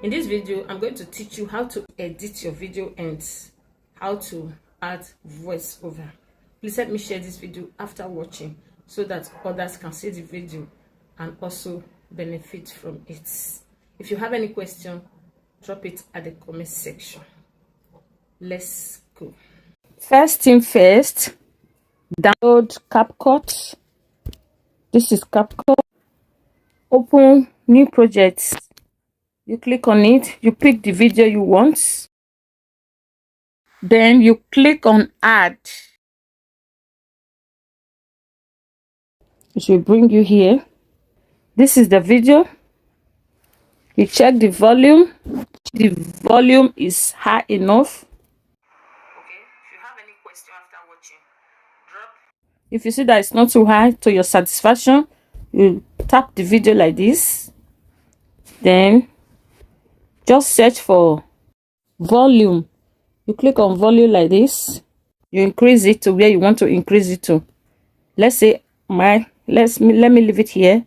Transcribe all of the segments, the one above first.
In this video, I'm going to teach you how to edit your video and how to add voiceover. Please help me share this video after watching so that others can see the video and also benefit from it. If you have any question, drop it at the comment section. Let's go. First thing first, download CapCut. This is CapCut. Open new project. You click on it, you pick the video you want, then you click on add. It will bring you here. This is the video. You check the volume. The volume is high enough. Okay, if you have any question after watching, drop. If you see that it's not too high to your satisfaction, you tap the video like this, then just search for volume. You click on volume like this, you increase it to where you want to increase it to. Let's say let me leave it here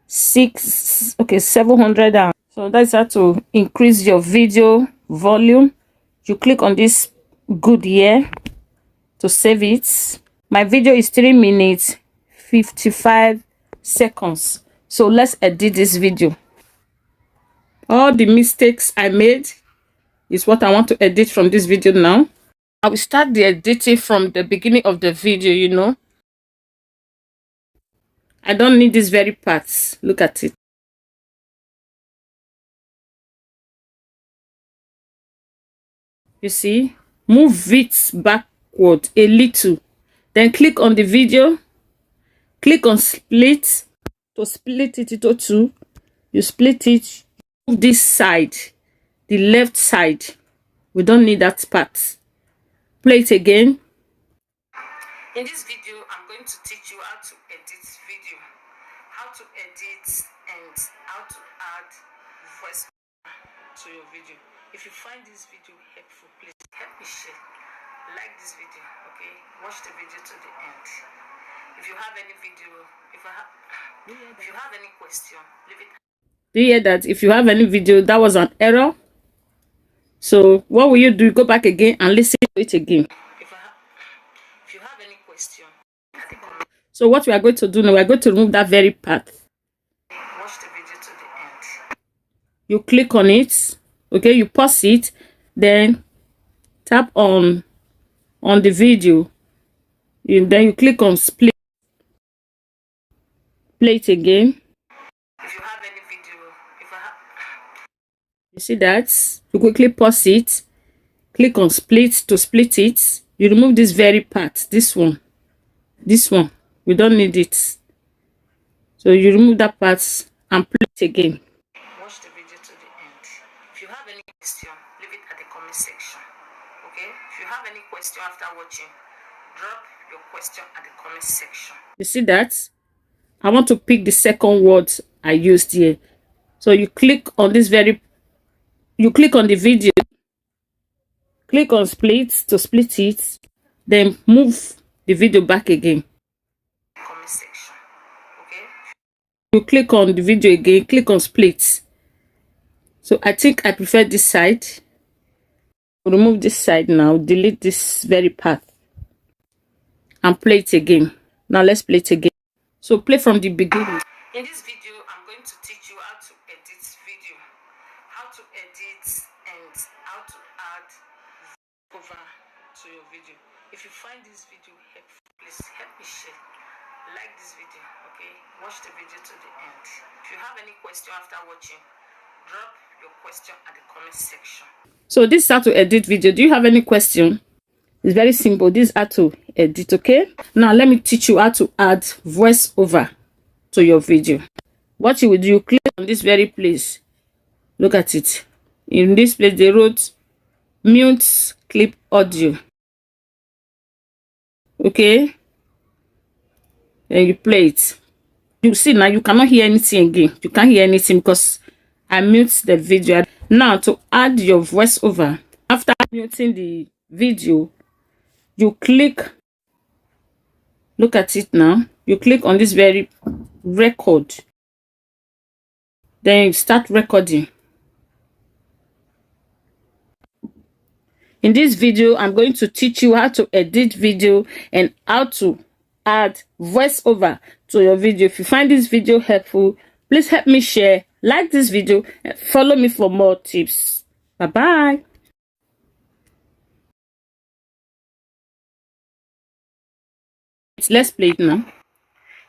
700. And so that's how to increase your video volume. You click on this good here to save it. My video is 3 minutes 55 seconds, so let's edit this video. All the mistakes I made is what I want to edit from this video now. I will start the editing from the beginning of the video, you know. I don't need these very parts. Look at it. You see? Move it backward a little. Then click on the video. Click on split. To split it into two. You split it. Move this side. The left side. We don't need that part. Play it again. In this video, I'm going to teach you how to edit video, how to edit and how to add voice to your video. If you find this video helpful, please help me share. Like this video, okay? Watch the video to the end. If you have any video, if you have any question, leave it. Do you hear that? If you have any video that was an error, so what will you do? Go back again and listen to it again. If you have any question, so what we are going to do now, we are going to remove that very part. Watch the video to the end. You click on it, okay? You pause it, then tap on the video. Then you click on split. Play it again. If you have any video, you see that? You quickly pause it. Click on split to split it. You remove this very part. This one. We don't need it. So you remove that part and play it again. Watch the video to the end. If you have any question, leave it at the comment section. Okay? If you have any question after watching, drop your question at the comment section. You see that? I want to pick the second word I used here. So you click on this you click on the video, click on split to split it, then move the video back again. Comment section. Okay? You click on the video again, click on split. So I think I prefer this side. Remove this side now, delete this very part and play it again. Now let's play it again. So play from the beginning. In this video, I'm going to teach you how to edit video, how to edit and how to add over to your video. If you find this video helpful, please help me share. Like this video, okay? Watch the video to the end. If you have any question after watching, drop your question at the comment section. So this is how to edit video. Do you have any question? It's very simple. This is how to edit, okay? Now let me teach you how to add voiceover to your video. What you will do, you click on this very place. Look at it. In this place they wrote mute clip audio. Okay? Then you play it. You see now you cannot hear anything again. You can't hear anything because I mute the video. Now to add your voiceover, after muting the video, you click, look at it now, you click on this very record, then you start recording. In this video, I'm going to teach you how to edit video and how to add voiceover to your video. If you find this video helpful, please help me share, like this video, and follow me for more tips. Bye-bye. Let's play it now.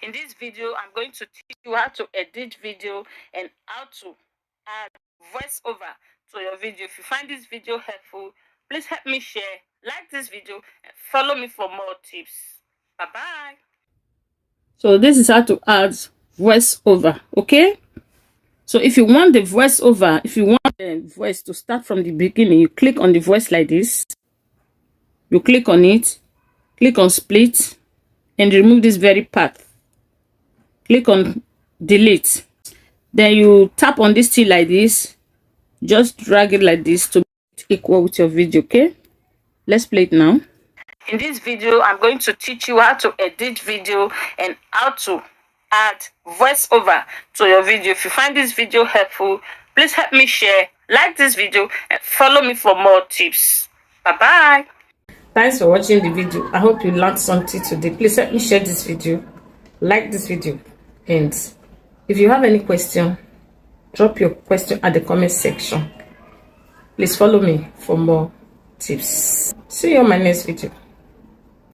In this video, I'm going to teach you how to edit video and how to add voiceover to your video. If you find this video helpful, please help me share, like this video, and follow me for more tips. Bye-bye. So this is how to add voiceover, okay? So if you want the voiceover, if you want the voice to start from the beginning, you click on the voice like this. You click on it, click on split, and remove this very part. Click on delete. Then you tap on this thing like this. Just drag it like this to make it equal with your video, okay? Let's play it now. In this video, I'm going to teach you how to edit video and how to add voiceover to your video. If you find this video helpful, please help me share, like this video, and follow me for more tips. Bye-bye. Thanks for watching the video. I hope you learned something today. Please help me share this video, like this video, and if you have any question, drop your question at the comment section. Please follow me for more tips. See you on my next video.